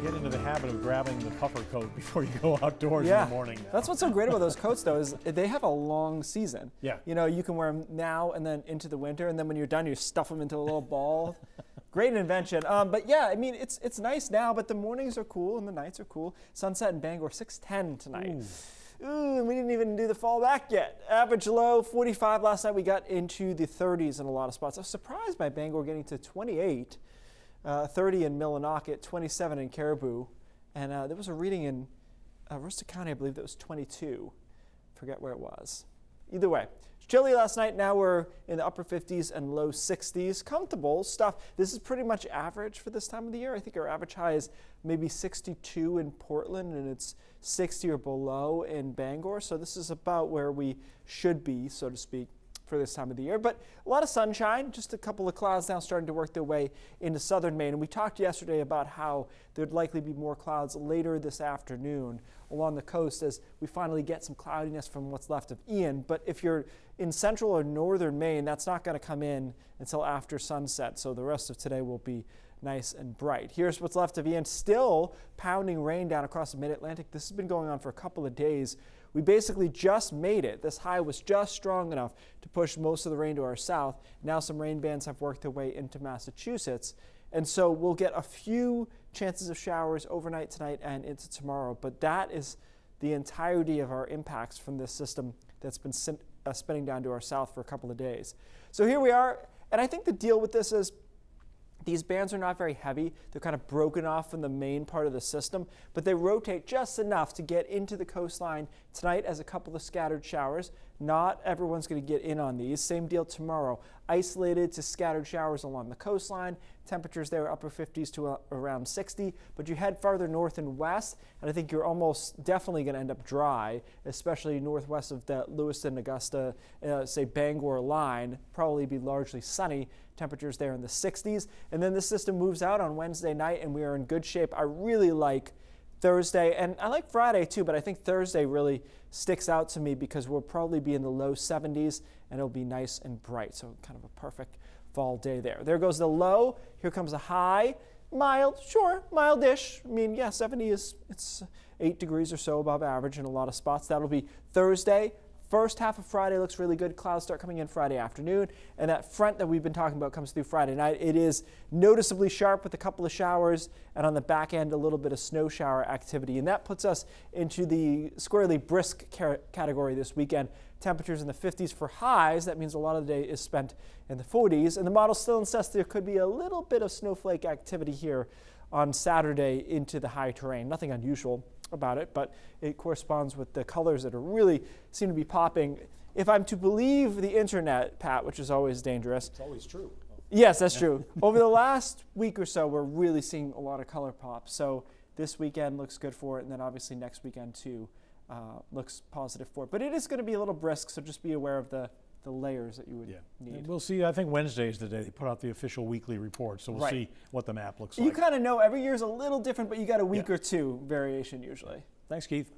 get into the habit of grabbing the puffer coat before you go outdoors in the morning. That's what's so great about those coats, though, is they have a long season. Yeah. You know, you can wear them now and then into the winter, and then when you're done, you stuff them into a little ball. Great invention. But yeah, I mean, it's nice now, but the mornings are cool and the nights are cool. Sunset in Bangor, 6:10 tonight. Ooh, and we didn't even do the fall back yet. Average low, 45 last night. We got into the 30s in a lot of spots. I was surprised by Bangor getting to 28, 30 in Millinocket, 27 in Caribou. And there was a reading in Worcester County, I believe, that was 22. Forget where it was. Either way, it's chilly last night. Now we're in the upper 50s and low 60s. Comfortable stuff. This is pretty much average for this time of the year. I think our average high is maybe 62 in Portland, and it's 60 or below in Bangor. So this is about where we should be, so to speak, for this time of the year. But a lot of sunshine, just a couple of clouds now starting to work their way into southern Maine. And we talked yesterday about how there'd likely be more clouds later this afternoon along the coast as we finally get some cloudiness from what's left of Ian. But if you're in central or northern Maine, that's not going to come in until after sunset. So the rest of today will be nice and bright. Here's what's left of Ian. Still pounding rain down across the mid-Atlantic. This has been going on for a couple of days. We basically just made it. This high was just strong enough to push most of the rain to our south. Now some rain bands have worked their way into Massachusetts. And so we'll get a few chances of showers overnight tonight and into tomorrow. But that is the entirety of our impacts from this system that's been spinning down to our south for a couple of days. So here we are. And I think the deal with this is these bands are not very heavy. They're kind of broken off from the main part of the system, but they rotate just enough to get into the coastline tonight as a couple of scattered showers. Not everyone's going to get in on these. Same deal tomorrow. Isolated to scattered showers along the coastline. Temperatures there upper 50s to around 60, but you head farther north and west, and I think you're almost definitely going to end up dry, especially northwest of the Lewiston, Augusta, say Bangor line. Probably be largely sunny. Temperatures there in the 60s. And then the system moves out on Wednesday night, and we are in good shape. I really like Thursday, and I like Friday too, but I think Thursday really sticks out to me because we'll probably be in the low 70s, and it'll be nice and bright. So kind of a perfect fall day there. There goes the low. Here comes a high. Mild, sure, mild-ish. I mean, yeah, 70 it's 8 degrees or so above average in a lot of spots. That'll be Thursday. First half of Friday looks really good. Clouds start coming in Friday afternoon, and that front that we've been talking about comes through Friday night. It is noticeably sharp with a couple of showers, and on the back end, a little bit of snow shower activity. And that puts us into the squarely brisk category this weekend. Temperatures in the 50s for highs. That means a lot of the day is spent in the 40s. And the model still insists there could be a little bit of snowflake activity here on Saturday into the high terrain. Nothing unusual about it, but it corresponds with the colors that are really seem to be popping. If I'm to believe the internet, Pat, which is always dangerous. It's always true. Yes, that's true. Over the last week or so, we're really seeing a lot of color pop. So this weekend looks good for it, and then obviously next weekend too looks positive for it. But it is going to be a little brisk, so just be aware of the layers that you would need. And we'll see. I think Wednesday is the day they put out the official weekly report, so we'll see what the map looks like. You kind of know every year is a little different, but you got a week or two variation usually. Thanks, Keith.